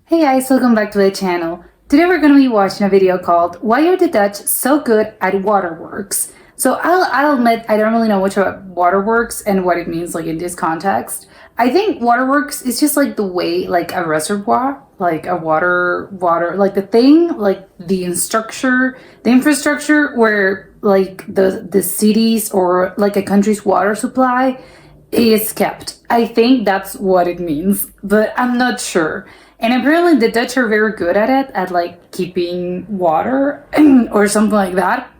Hey guys, welcome back to the channel. Today we're going to be watching a video called Why Are the Dutch So Good at Waterworks? So I'll admit I don't really know much about waterworks and what it means like in this context. I think waterworks is just like the way like a reservoir, like a water like the thing, like the infrastructure where like the cities or like a country's water supply is kept. I think that's what it means, but I'm not sure. And apparently the Dutch are very good at it, at like keeping water or something like that.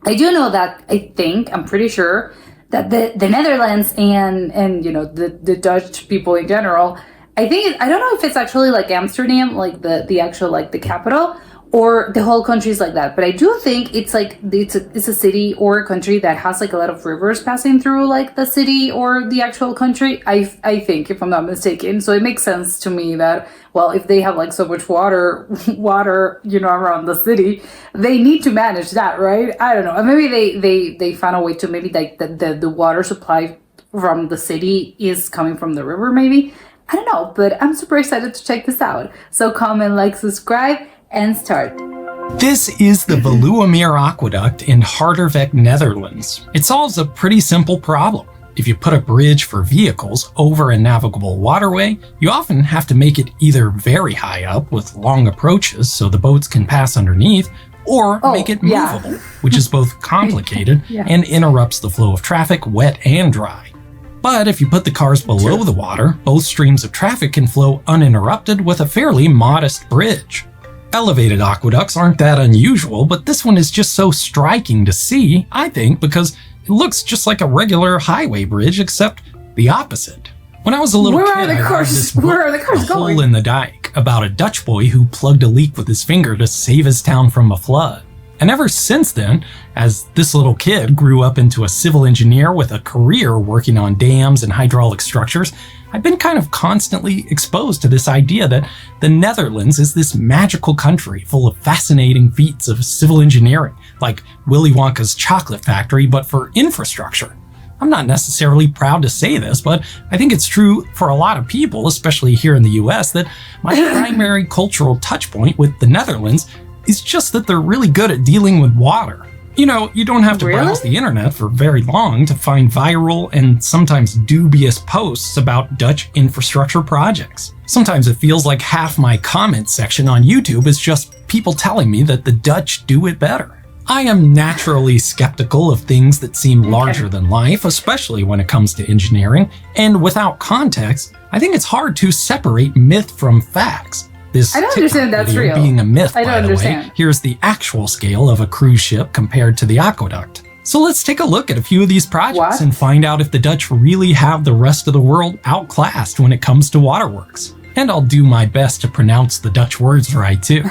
I do know that I'm pretty sure that the Netherlands and you know the Dutch people in general, I don't know if it's actually like Amsterdam, like the actual like the capital, or the whole country is like that. But I do think it's like it's a city or a country that has like a lot of rivers passing through like the city or the actual country. I think, if I'm not mistaken. So it makes sense to me that, well, if they have like so much water, you know, around the city, they need to manage that, right? I don't know. And maybe they found a way to maybe like the water supply from the city is coming from the river, maybe. I don't know, but I'm super excited to check this out. So comment, like, subscribe, and start. This is the Veluwemeer Aqueduct in Harderwijk, Netherlands. It solves a pretty simple problem. If you put a bridge for vehicles over a navigable waterway, you often have to make it either very high up with long approaches so the boats can pass underneath, or make it movable, which is both complicated and interrupts the flow of traffic, wet and dry. But if you put the cars below the water, both streams of traffic can flow uninterrupted with a fairly modest bridge. Elevated aqueducts aren't that unusual, but this one is just so striking to see, I think, because it looks just like a regular highway bridge, except the opposite. When I was a little kid, I read this book, A Hole in the Dike, about a Dutch boy who plugged a leak with his finger to save his town from a flood. And ever since then, as this little kid grew up into a civil engineer with a career working on dams and hydraulic structures, I've been kind of constantly exposed to this idea that the Netherlands is this magical country full of fascinating feats of civil engineering, like Willy Wonka's chocolate factory, but for infrastructure. I'm not necessarily proud to say this, but I think it's true for a lot of people, especially here in the US, that my primary cultural touchpoint with the Netherlands is just that they're really good at dealing with water. You know, you don't have to browse the internet for very long to find viral and sometimes dubious posts about Dutch infrastructure projects. Sometimes it feels like half my comment section on YouTube is just people telling me that the Dutch do it better. I am naturally skeptical of things that seem larger than life, especially when it comes to engineering, and without context, I think it's hard to separate myth from facts. I don't understand that's real. Being a myth, by the way, here's the actual scale of a cruise ship compared to the aqueduct. So let's take a look at a few of these projects and find out if the Dutch really have the rest of the world outclassed when it comes to waterworks. And I'll do my best to pronounce the Dutch words right too.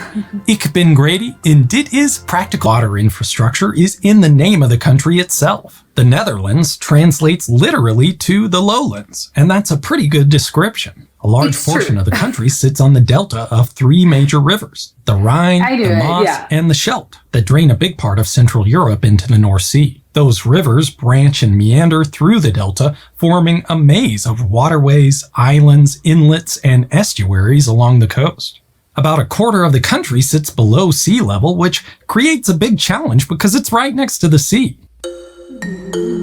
Ik ben Grady, and dit is practical. Water infrastructure is in the name of the country itself. The Netherlands translates literally to the lowlands, and that's a pretty good description. A large portion of the country sits on the delta of three major rivers, the Rhine, the Maas, and the Scheldt, that drain a big part of Central Europe into the North Sea. Those rivers branch and meander through the delta, forming a maze of waterways, islands, inlets, and estuaries along the coast. About a quarter of the country sits below sea level, which creates a big challenge because it's right next to the sea.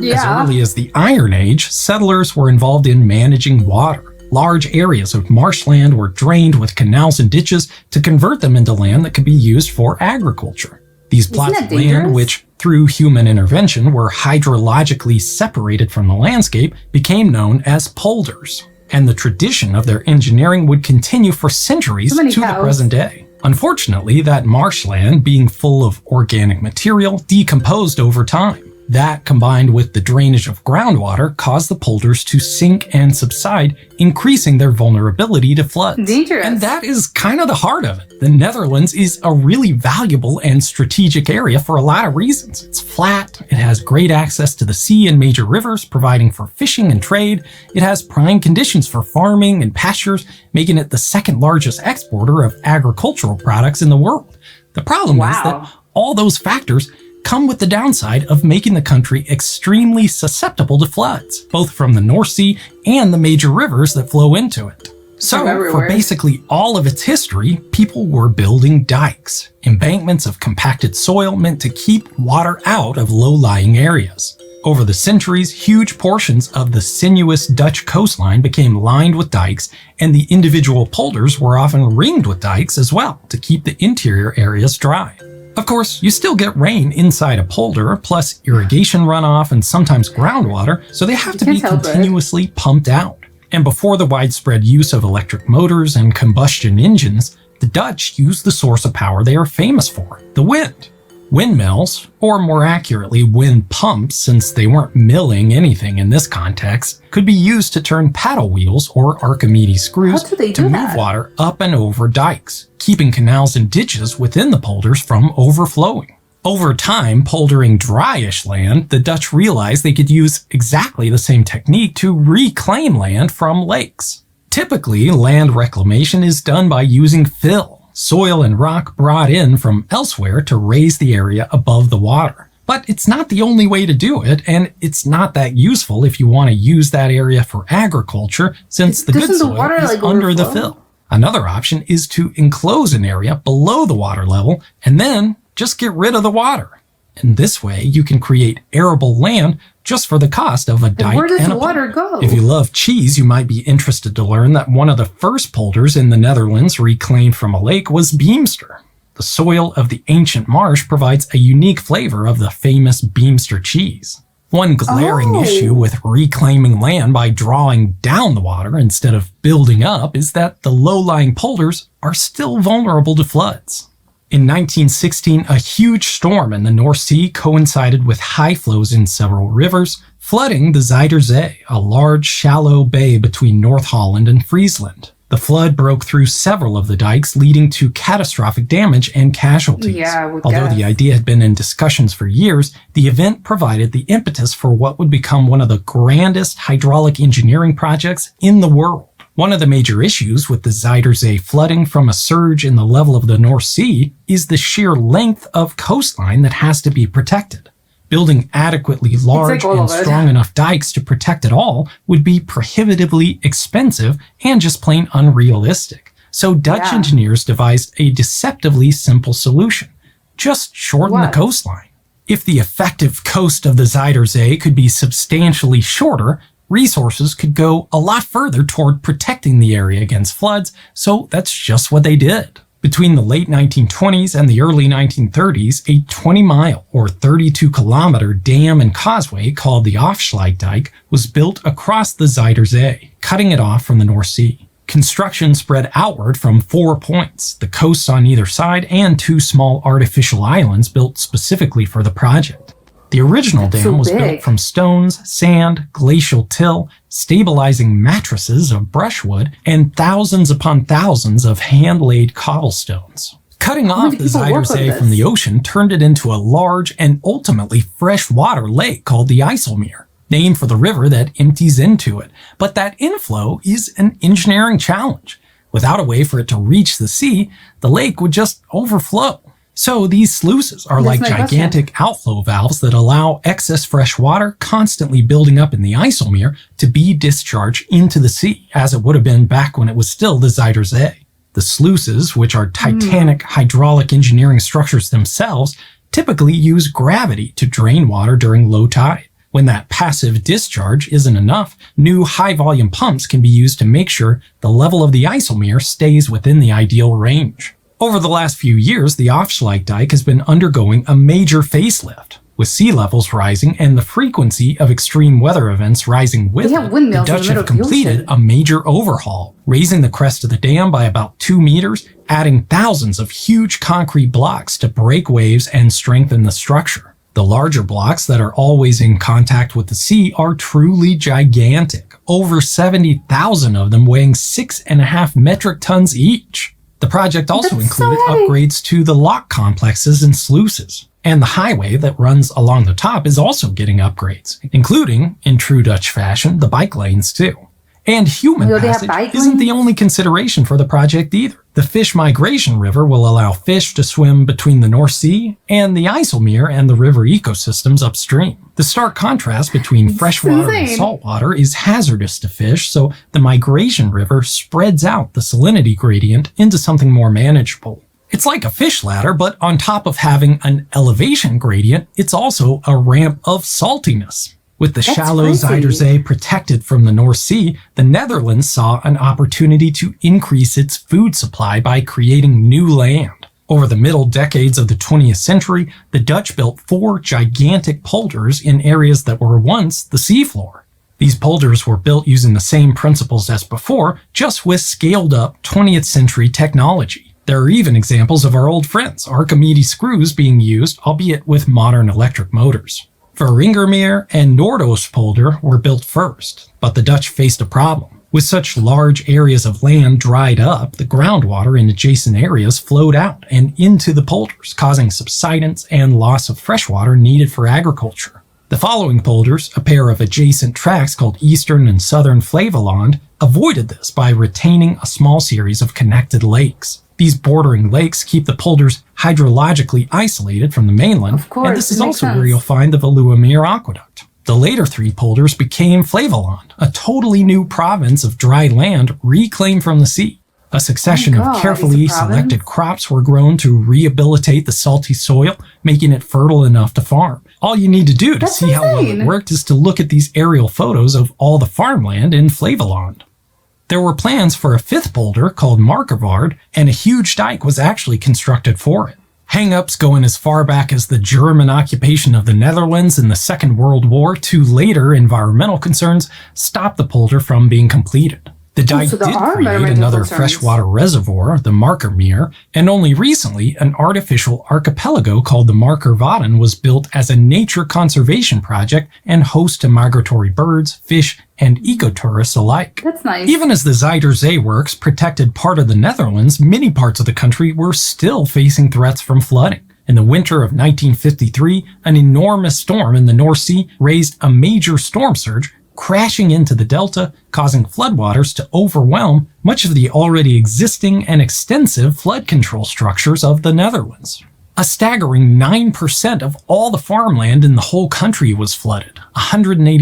As early as the Iron Age, settlers were involved in managing water. Large areas of marshland were drained with canals and ditches to convert them into land that could be used for agriculture. These plots of land, which through human intervention were hydrologically separated from the landscape, became known as polders. And the tradition of their engineering would continue for centuries to the present day. Unfortunately, that marshland, being full of organic material, decomposed over time. That, combined with the drainage of groundwater, caused the polders to sink and subside, increasing their vulnerability to floods. Dangerous. And that is kind of the heart of it. The Netherlands is a really valuable and strategic area for a lot of reasons. It's flat, it has great access to the sea and major rivers, providing for fishing and trade. It has prime conditions for farming and pastures, making it the second largest exporter of agricultural products in the world. The problem is that all those factors come with the downside of making the country extremely susceptible to floods, both from the North Sea and the major rivers that flow into it. So, From for everywhere. basically all of its history, people were building dikes. Embankments of compacted soil meant to keep water out of low-lying areas. Over the centuries, huge portions of the sinuous Dutch coastline became lined with dikes, and the individual polders were often ringed with dikes as well to keep the interior areas dry. Of course, you still get rain inside a polder, plus irrigation runoff and sometimes groundwater, so they have to be continuously pumped out. And before the widespread use of electric motors and combustion engines, the Dutch used the source of power they are famous for, the wind. Windmills, or more accurately wind pumps since they weren't milling anything in this context, could be used to turn paddle wheels or Archimedes screws to move water up and over dikes, keeping canals and ditches within the polders from overflowing. Over time, poldering dryish land, the Dutch realized they could use exactly the same technique to reclaim land from lakes. Typically, land reclamation is done by using fill, soil and rock brought in from elsewhere to raise the area above the water. But it's not the only way to do it, and it's not that useful if you want to use that area for agriculture, since the good soil is under the fill. Another option is to enclose an area below the water level and then just get rid of the water. And this way, you can create arable land just for the cost of a dike where does and the a water pump. go? If you love cheese, you might be interested to learn that one of the first polders in the Netherlands reclaimed from a lake was Beemster. The soil of the ancient marsh provides a unique flavor of the famous Beemster cheese. One glaring issue with reclaiming land by drawing down the water instead of building up is that the low-lying polders are still vulnerable to floods. In 1916, a huge storm in the North Sea coincided with high flows in several rivers, flooding the Zuider Zee, a large, shallow bay between North Holland and Friesland. The flood broke through several of the dikes, leading to catastrophic damage and casualties. Although the idea had been in discussions for years, the event provided the impetus for what would become one of the grandest hydraulic engineering projects in the world. One of the major issues with the Zuider Zee flooding from a surge in the level of the North Sea is the sheer length of coastline that has to be protected. Building adequately large and strong enough dikes to protect it all would be prohibitively expensive and just plain unrealistic. So Dutch engineers devised a deceptively simple solution. Just shorten the coastline. If the effective coast of the Zuider Zee could be substantially shorter, resources could go a lot further toward protecting the area against floods, so that's just what they did. Between the late 1920s and the early 1930s, a 20-mile or 32-kilometer dam and causeway called the Afsluitdijk was built across the Zuider Zee, cutting it off from the North Sea. Construction spread outward from 4 points, the coasts on either side, and 2 small artificial islands built specifically for the project. The original dam was built from stones, sand, glacial till, stabilizing mattresses of brushwood, and thousands upon thousands of hand-laid cobblestones. Cutting off the Zuider Zee from the ocean turned it into a large and ultimately freshwater lake called the IJsselmeer, named for the river that empties into it. But that inflow is an engineering challenge. Without a way for it to reach the sea, the lake would just overflow. So these sluices are like gigantic outflow valves that allow excess fresh water constantly building up in the IJsselmeer to be discharged into the sea, as it would have been back when it was still the Zuider Zee. The sluices, which are titanic hydraulic engineering structures themselves, typically use gravity to drain water during low tide. When that passive discharge isn't enough, new high-volume pumps can be used to make sure the level of the IJsselmeer stays within the ideal range. Over the last few years, the Afsluitdijk has been undergoing a major facelift. With sea levels rising and the frequency of extreme weather events rising with it, the Dutch have completed a major overhaul, raising the crest of the dam by about 2 meters, adding thousands of huge concrete blocks to break waves and strengthen the structure. The larger blocks that are always in contact with the sea are truly gigantic, over 70,000 of them weighing 6.5 metric tons each. The project also included upgrades to the lock complexes and sluices, and the highway that runs along the top is also getting upgrades, including, in true Dutch fashion, the bike lanes too. And human Will they have passage bike isn't the lanes? only consideration for the project either. The Fish Migration River will allow fish to swim between the North Sea and the IJsselmeer and the river ecosystems upstream. The stark contrast between freshwater and insane. saltwater is hazardous to fish, so the migration river spreads out the salinity gradient into something more manageable. It's like a fish ladder, but on top of having an elevation gradient, it's also a ramp of saltiness. With the That's shallow crazy. Zuiderzee protected from the North Sea, the Netherlands saw an opportunity to increase its food supply by creating new land. Over the middle decades of the 20th century, the Dutch built 4 gigantic polders in areas that were once the seafloor. These polders were built using the same principles as before, just with scaled-up 20th century technology. There are even examples of our old friends, Archimedes screws being used, albeit with modern electric motors. Veringermeer and Noordoostpolder were built first, but the Dutch faced a problem. With such large areas of land dried up, the groundwater in adjacent areas flowed out and into the polders, causing subsidence and loss of freshwater needed for agriculture. The following polders, a pair of adjacent tracts called Eastern and Southern Flevoland, avoided this by retaining a small series of connected lakes. These bordering lakes keep the polders hydrologically isolated from the mainland, Of course, and this is it makes also where sense. you'll find the Veluwemeer Aqueduct. The later 3 polders became Flevoland, a totally new province of dry land reclaimed from the sea. A succession God, of it's carefully a province? selected crops were grown to rehabilitate the salty soil, making it fertile enough to farm. All you need to do to That's see how well it insane. worked is to look at these aerial photos of all the farmland in Flevoland. There were plans for a 5th polder called Markervaard, and a huge dike was actually constructed for it. Hang-ups going as far back as the German occupation of the Netherlands in the Second World War to later environmental concerns stopped the polder from being completed. The dike so there did are create environmental another concerns. freshwater reservoir, the Markermeer, and only recently an artificial archipelago called the Markervaden was built as a nature conservation project and host to migratory birds, fish, and ecotourists alike. That's nice. Even as the Zuiderzee works protected part of the Netherlands, many parts of the country were still facing threats from flooding. In the winter of 1953, an enormous storm in the North Sea raised a major storm surge, crashing into the delta, causing floodwaters to overwhelm much of the already existing and extensive flood control structures of the Netherlands. A staggering 9% of all the farmland in the whole country was flooded.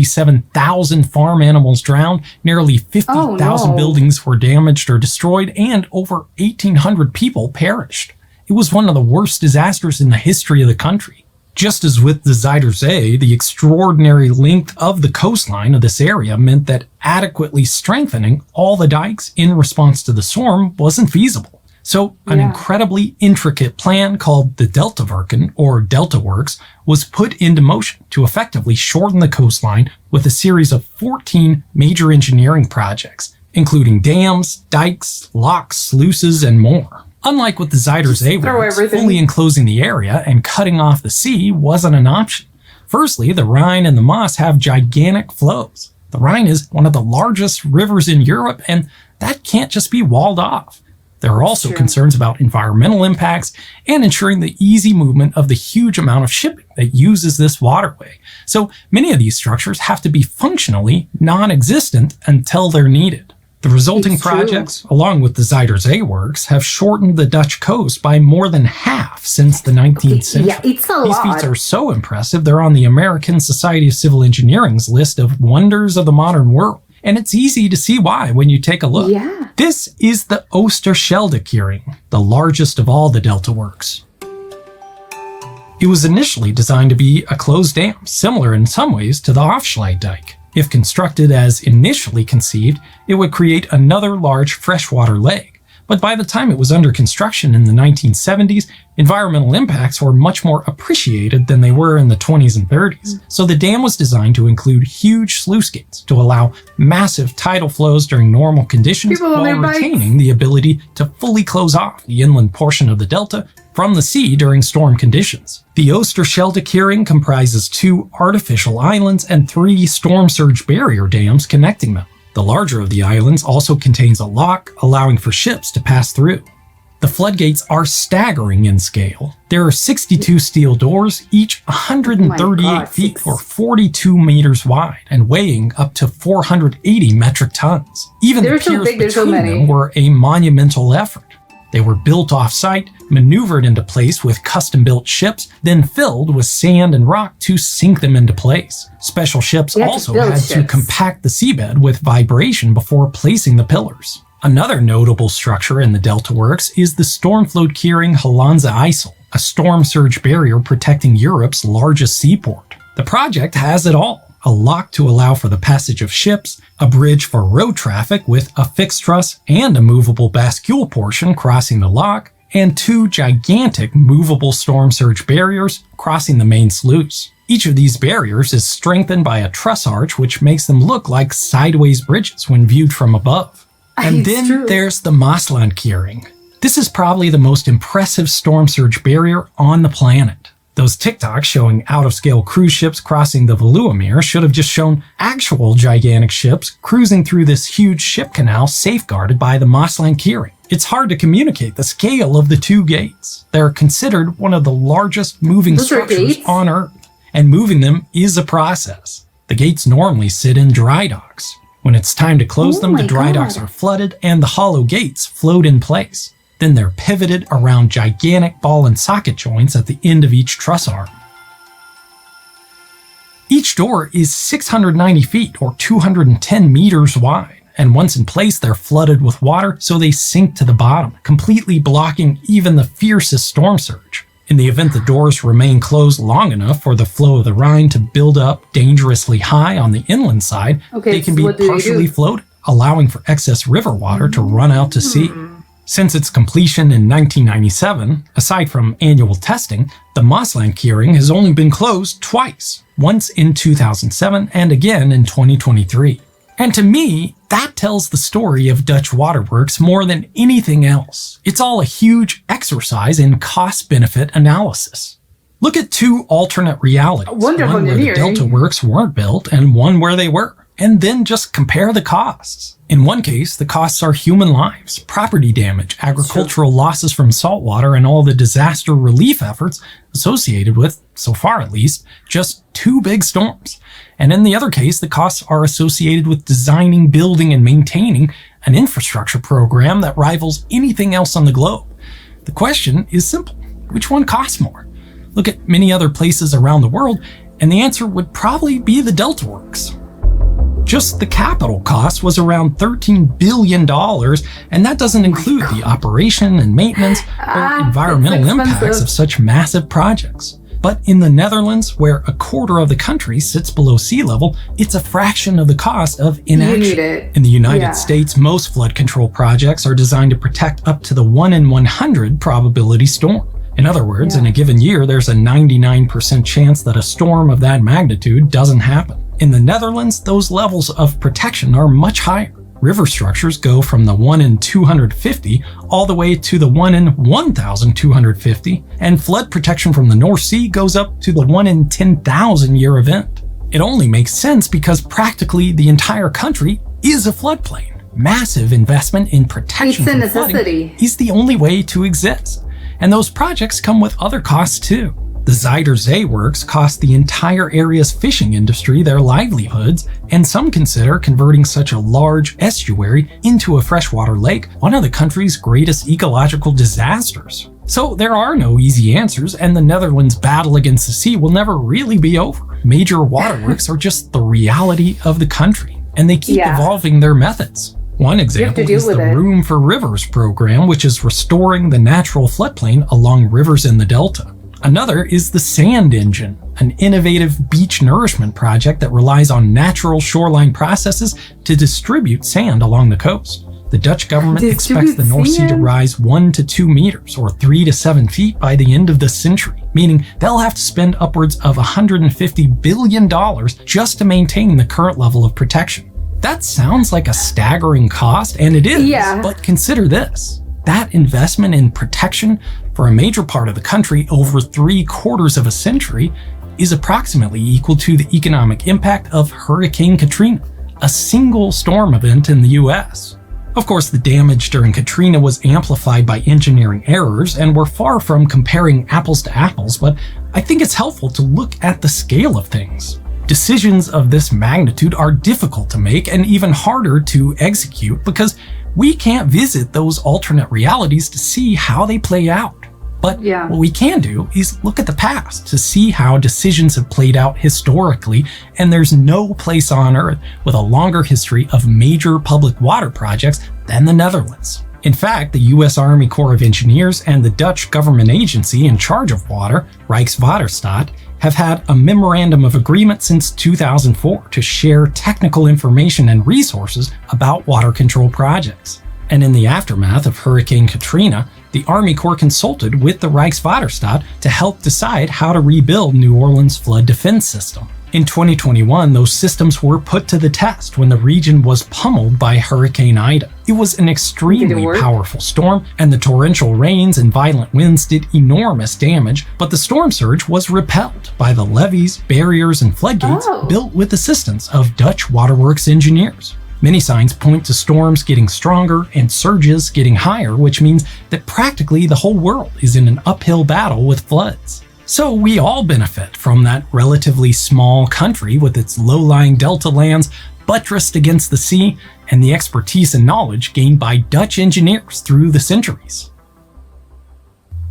187,000 farm animals drowned, nearly 50,000 Oh, no. buildings were damaged or destroyed, and over 1,800 people perished. It was one of the worst disasters in the history of the country. Just as with the Zuiderzee, the extraordinary length of the coastline of this area meant that adequately strengthening all the dikes in response to the storm wasn't feasible. So an Yeah. incredibly intricate plan called the Deltawerken, or Deltaworks, was put into motion to effectively shorten the coastline with a series of 14 major engineering projects, including dams, dikes, locks, sluices, and more. Unlike with the Zuiderzee throw works, everything. fully enclosing the area and cutting off the sea wasn't an option. Firstly, the Rhine and the Maas have gigantic flows. The Rhine is one of the largest rivers in Europe, and that can't just be walled off. There are also true. concerns about environmental impacts and ensuring the easy movement of the huge amount of shipping that uses this waterway. So many of these structures have to be functionally non-existent until they're needed. The resulting It's true. projects, along with the Zuiderzee works, have shortened the Dutch coast by more than half since the 19th century. Yeah, it's a These lot. feats are so impressive, they're on the American Society of Civil Engineering's list of wonders of the modern world. And it's easy to see why when you take a look. Yeah. This is the Oosterscheldekering, the largest of all the delta works. It was initially designed to be a closed dam, similar in some ways to the Afsluitdijk. If constructed as initially conceived, it would create another large freshwater lake. But by the time it was under construction in the 1970s, environmental impacts were much more appreciated than they were in the 20s and 30s. So the dam was designed to include huge sluice gates to allow massive tidal flows during normal conditions People on while their bikes. retaining the ability to fully close off the inland portion of the delta from the sea during storm conditions. The Oosterscheldekering comprises 2 artificial islands and 3 storm surge barrier dams connecting them. The larger of the islands also contains a lock, allowing for ships to pass through. The floodgates are staggering in scale. There are 62 steel doors, each 138 feet or 42 meters wide, and weighing up to 480 metric tons. Even the piers between them were a monumental effort. They were built off-site, maneuvered into place with custom-built ships, then filled with sand and rock to sink them into place. Special ships also had to compact the seabed with vibration before placing the pillars. Another notable structure in the Delta Works is the storm-flowed Kering Hollandse IJssel, a storm surge barrier protecting Europe's largest seaport. The project has it all: a lock to allow for the passage of ships, a bridge for road traffic with a fixed truss and a movable bascule portion crossing the lock, and 2 gigantic movable storm surge barriers crossing the main sluice. Each of these barriers is strengthened by a truss arch which makes them look like sideways bridges when viewed from above. And then there's the Maaslandkering. This is probably the most impressive storm surge barrier on the planet. Those TikToks showing out-of-scale cruise ships crossing the Veluwemeer should have just shown actual gigantic ships cruising through this huge ship canal safeguarded by the Maaslandkering. It's hard to communicate the scale of the 2 gates. They're considered one of the largest moving structures on Earth, and moving them is a process. The gates normally sit in dry docks. When it's time to close them, the dry docks are flooded and the hollow gates float in place. Then they're pivoted around gigantic ball and socket joints at the end of each truss arm. Each door is 690 feet or 210 meters wide, and once in place they're flooded with water so they sink to the bottom, completely blocking even the fiercest storm surge. In the event the doors remain closed long enough for the flow of the Rhine to build up dangerously high on the inland side, they can be partially floated, allowing for excess river water to run out to sea. Since its completion in 1997, aside from annual testing, the Maaslandkering has only been closed twice, once in 2007 and again in 2023. And to me, that tells the story of Dutch Waterworks more than anything else. It's all a huge exercise in cost-benefit analysis. Look at 2 alternate realities, one where the Delta Works weren't built and one where they were, and then just compare the costs. In one case, the costs are human lives, property damage, agricultural losses from saltwater, and all the disaster relief efforts associated with, so far at least, just 2 big storms. And in the other case, the costs are associated with designing, building, and maintaining an infrastructure program that rivals anything else on the globe. The question is simple: which one costs more? Look at many other places around the world, and the answer would probably be the Delta Works. Just the capital cost was around $13 billion, and that doesn't include the operation and maintenance or environmental impacts of such massive projects. But in the Netherlands, where a quarter of the country sits below sea level, it's a fraction of the cost of inaction. In the United States, most flood control projects are designed to protect up to the 1 in 100 probability storm. In other words, in a given year, there's a 99% chance that a storm of that magnitude doesn't happen. In the Netherlands, those levels of protection are much higher. River structures go from the 1 in 250 all the way to the 1 in 1,250, and flood protection from the North Sea goes up to the 1 in 10,000 year event. It only makes sense because practically the entire country is a floodplain. Massive investment in protection from flooding is the only way to exist. And those projects come with other costs too. The Zuiderzee works cost the entire area's fishing industry their livelihoods, and some consider converting such a large estuary into a freshwater lake one of the country's greatest ecological disasters. So there are no easy answers, and the Netherlands' battle against the sea will never really be over. Major waterworks are just the reality of the country, and they keep evolving their methods. One example is the Room for Rivers program, which is restoring the natural floodplain along rivers in the Delta. Another is the Sand Engine, an innovative beach nourishment project that relies on natural shoreline processes to distribute sand along the coast. The Dutch government expects the North Sea to rise 1 to 2 meters or 3 to 7 feet by the end of the century, meaning they'll have to spend upwards of $150 billion just to maintain the current level of protection. That sounds like a staggering cost, and it is, but consider this. That investment in protection for a major part of the country over 3/4 of a century is approximately equal to the economic impact of Hurricane Katrina, a single storm event in the US. Of course, the damage during Katrina was amplified by engineering errors, and we're far from comparing apples to apples, but I think it's helpful to look at the scale of things. Decisions of this magnitude are difficult to make and even harder to execute because we can't visit those alternate realities to see how they play out. But what we can do is look at the past to see how decisions have played out historically, and there's no place on Earth with a longer history of major public water projects than the Netherlands. In fact, the US Army Corps of Engineers and the Dutch government agency in charge of water, Rijkswaterstaat, have had a memorandum of agreement since 2004 to share technical information and resources about water control projects. And in the aftermath of Hurricane Katrina, the Army Corps consulted with the Rijkswaterstaat to help decide how to rebuild New Orleans' flood defense system. In 2021, those systems were put to the test when the region was pummeled by Hurricane Ida. It was an extremely powerful storm, and the torrential rains and violent winds did enormous damage, but the storm surge was repelled by the levees, barriers, and floodgates built with assistance of Dutch Waterworks engineers. Many signs point to storms getting stronger and surges getting higher, which means that practically the whole world is in an uphill battle with floods. So we all benefit from that relatively small country with its low-lying delta lands buttressed against the sea and the expertise and knowledge gained by Dutch engineers through the centuries.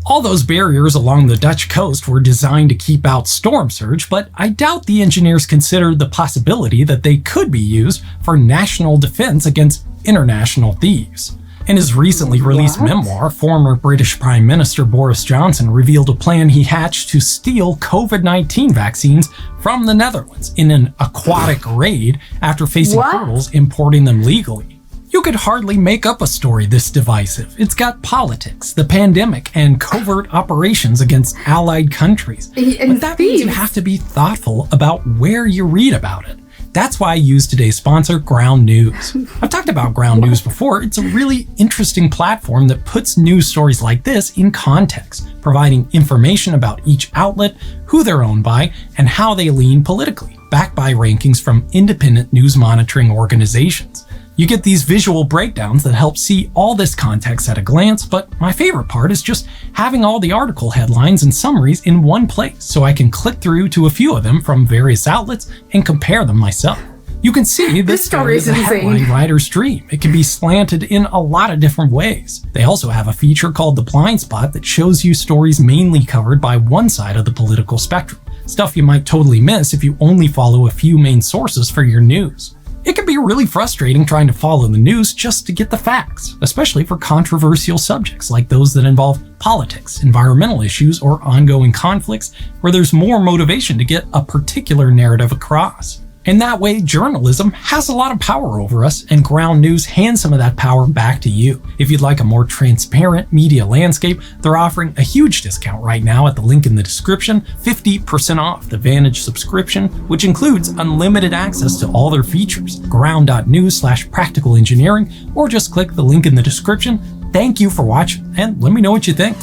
All those barriers along the Dutch coast were designed to keep out storm surge, but I doubt the engineers considered the possibility that they could be used for national defense against international thieves. In his recently released memoir, former British Prime Minister Boris Johnson revealed a plan he hatched to steal COVID-19 vaccines from the Netherlands in an aquatic raid after facing hurdles importing them legally. You could hardly make up a story this divisive. It's got politics, the pandemic, and covert operations against allied countries. But that means you have to be thoughtful about where you read about it. That's why I use today's sponsor, Ground News. I've talked about Ground News before. It's a really interesting platform that puts news stories like this in context, providing information about each outlet, who they're owned by, and how they lean politically, backed by rankings from independent news monitoring organizations. You get these visual breakdowns that help see all this context at a glance, but my favorite part is just having all the article headlines and summaries in one place so I can click through to a few of them from various outlets and compare them myself. You can see this story is a headline writer's dream. It can be slanted in a lot of different ways. They also have a feature called the blind spot that shows you stories mainly covered by one side of the political spectrum, stuff you might totally miss if you only follow a few main sources for your news. It can be really frustrating trying to follow the news just to get the facts, especially for controversial subjects like those that involve politics, environmental issues, or ongoing conflicts where there's more motivation to get a particular narrative across. In that way, journalism has a lot of power over us, and Ground News hands some of that power back to you. If you'd like a more transparent media landscape, they're offering a huge discount right now at the link in the description, 50% off the Vantage subscription, which includes unlimited access to all their features. ground.news/practical engineering, or just click the link in the description. Thank you for watching, and let me know what you think.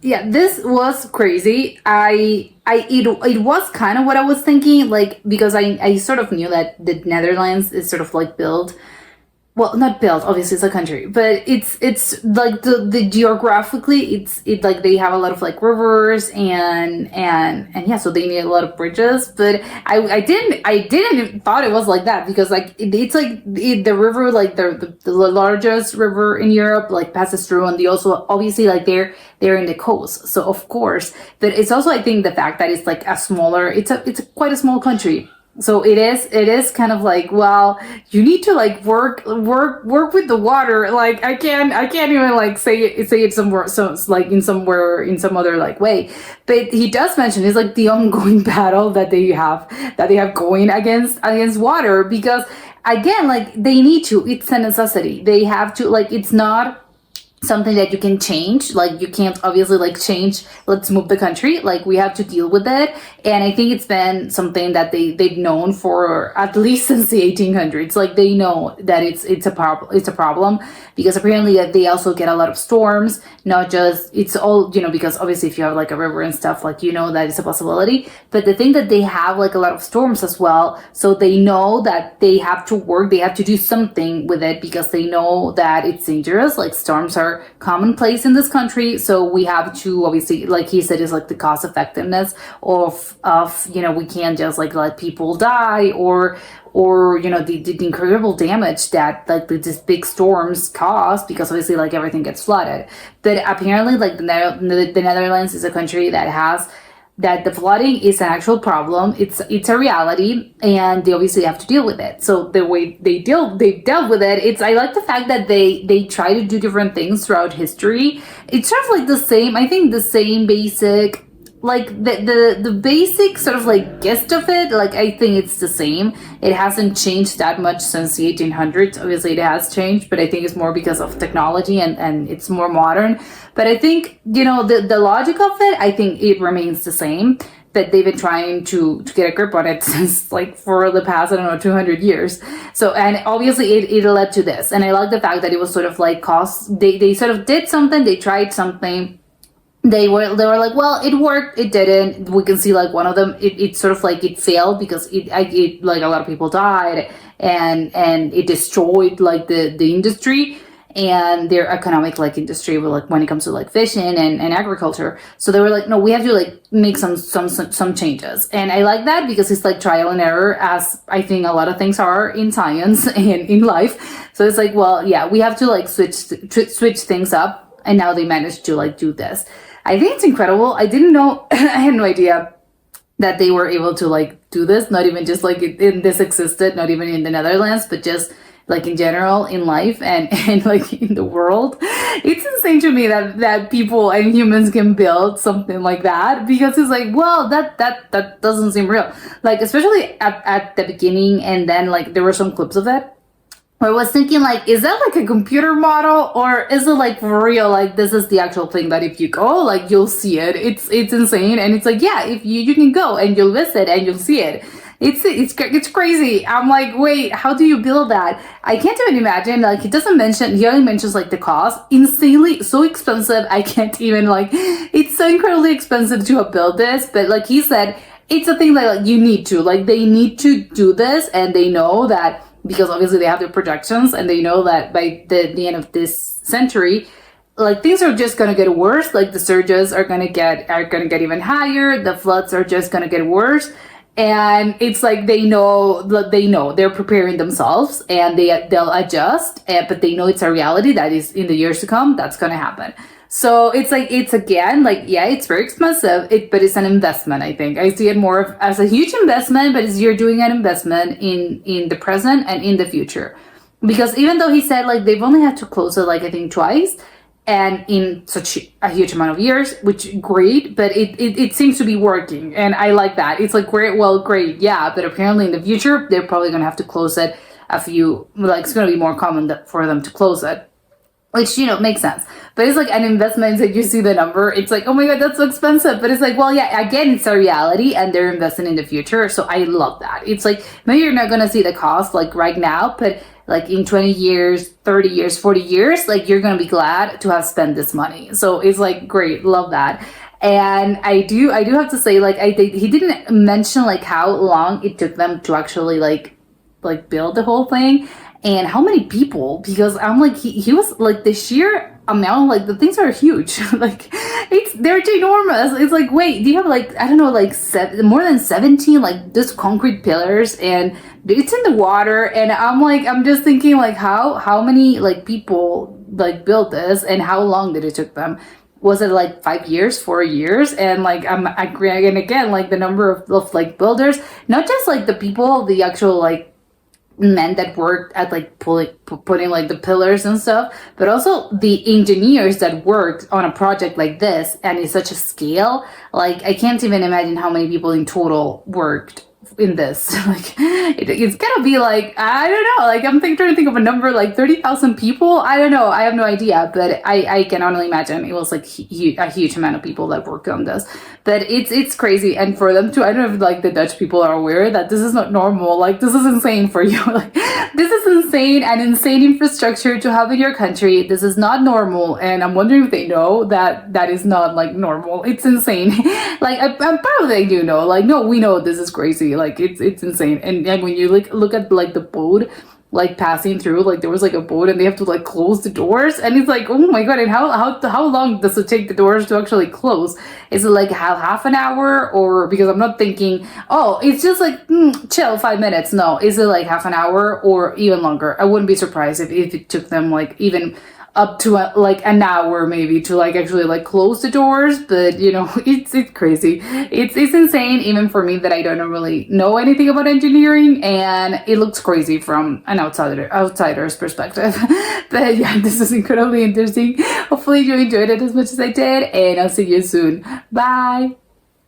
Yeah, this was crazy. It was kind of what I was thinking, like, because I sort of knew that the Netherlands is sort of like built, well, not built, obviously it's a country, but it's like the geographically, it like they have a lot of like rivers and yeah, so they need a lot of bridges, but I didn't thought it was like that, because like it's like the river, like the largest river in Europe, like passes through, and they also obviously like they're in the coast, so of course, but it's also, I think, the fact that it's like a smaller, it's quite a small country. So it is kind of like, well, you need to like work with the water. Like I can't even like say it somewhere, so it's like in some other like way. But he does mention it's like the ongoing battle that they have going against water, because again, like they need to, it's a necessity. They have to, like, it's not something that you can change. Like, you can't obviously like change, let's move the country. Like, we have to deal with it. And I think it's been something that they've known for at least since the 1800s. Like, they know that it's a problem, because apparently they also get a lot of storms. Not just, it's all, because obviously if you have like a river and stuff, like, that is a possibility. But the thing that they have like a lot of storms as well, so they know that they have to work, they have to do something with it, because they know that it's dangerous. Like, storms are commonplace in this country, so we have to obviously, like he said, is like the cost effectiveness of we can't just like let people die, or the incredible damage that like these big storms cause, because obviously like everything gets flooded. But apparently like the Netherlands is a country that the flooding is an actual problem. It's a reality, and they obviously have to deal with it. So the way they dealt with it, I like the fact that they try to do different things throughout history. It's sort of like the same, I think, the same basic, like the basic sort of like gist of it, like I think it's the same. It hasn't changed that much since the 1800s. Obviously it has changed, but I think it's more because of technology and it's more modern. But I think, the logic of it, I think it remains the same. That they've been trying to get a grip on it since like for the past, 200 years. So, and obviously it led to this. And I like the fact that it was sort of like they sort of did something, they tried something. They were like, well, it worked, it didn't. We can see like one of them, it sort of like it failed, because it like a lot of people died, and it destroyed like the industry and their economic like industry, like when it comes to like fishing and agriculture. So they were like, no, we have to like make some changes. And I like that, because it's like trial and error, as I think a lot of things are in science and in life. So it's like, well, yeah, we have to like switch things up, and now they managed to like do this. I think it's incredible. I didn't know, I had no idea that they were able to like do this, not even just like in this existed, not even in the Netherlands, but just like in general in life and like in the world. It's insane to me that people and humans can build something like that, because it's like, well, that doesn't seem real. Like, especially at the beginning, and then like there were some clips of it. I was thinking, like, is that like a computer model, or is it like for real? Like, this is the actual thing that if you go, like, you'll see it. It's insane. And it's like, yeah, if you can go and you'll visit and you'll see it. It's crazy. I'm like, wait, how do you build that? I can't even imagine. Like, he only mentions like the cost. Insanely, so expensive. I can't even like, it's so incredibly expensive to build this. But like he said, it's a thing that like you need to, like, they need to do this, and they know that, because obviously they have their projections, and they know that by the end of this century, like, things are just gonna get worse. Like, the surges are gonna get even higher. The floods are just gonna get worse, and it's like they know they're preparing themselves, and they'll adjust. But they know it's a reality that is in the years to come. That's gonna happen. So it's like, it's again, like, yeah, it's very expensive, but it's an investment. I think I see it more as a huge investment, but you're doing an investment in the present and in the future. Because even though he said like they've only had to close it like I think twice, and in such a huge amount of years, which great, but it seems to be working, and I like that. It's like, great, yeah, but apparently in the future they're probably gonna have to close it it's gonna be more common for them to close it. Which, makes sense. But it's like an investment, like you see the number, it's like, oh my God, that's so expensive. But it's like, well, yeah, again, it's a reality, and they're investing in the future. So I love that. It's like, maybe you're not going to see the cost like right now, but like in 20 years, 30 years, 40 years, like you're going to be glad to have spent this money. So it's like, great, love that. And I do have to say, like, he didn't mention like how long it took them to actually like build the whole thing. And how many people, because I'm like, he was like, the sheer amount, like, the things are huge. Like, they're ginormous. It's like, wait, do you have like, I don't know, like more than 17, like, this concrete pillars, and it's in the water. And I'm just thinking, like, how many, like, people, like, built this, and how long did it took them? Was it like 5 years, 4 years? And like, I'm agreeing again, like, the number of like builders, not just like the people, the actual like men that worked at like putting like the pillars and stuff, but also the engineers that worked on a project like this, and it's such a scale. Like, I can't even imagine how many people in total worked in this? Like, it's gotta be like, I don't know, like trying to think of a number, like 30,000 people. I don't know, I have no idea, but I can only imagine it was like a huge amount of people that work on this. But it's crazy, and for them to, I don't know if like the Dutch people are aware that this is not normal. Like, this is insane for you. Like, this is insane, and insane infrastructure to have in your country. This is not normal, and I'm wondering if they know that that is not like normal. It's insane. Like, I'm probably they do know. Like, no, we know this is crazy. Like, it's insane. And when you look at like the boat like passing through, like there was like a boat and they have to like close the doors, and it's like, oh my god, and how long does it take the doors to actually close? Is it like half an hour? Or, because I'm not thinking, oh, it's just like chill 5 minutes. No, is it like half an hour or even longer? I wouldn't be surprised if it took them like even up to like an hour maybe to like actually like close the doors. But you know, it's crazy. It's insane even for me that I don't really know anything about engineering, and it looks crazy from an outsider's perspective. But yeah, this is incredibly interesting. Hopefully you enjoyed it as much as I did, and I'll see you soon. Bye.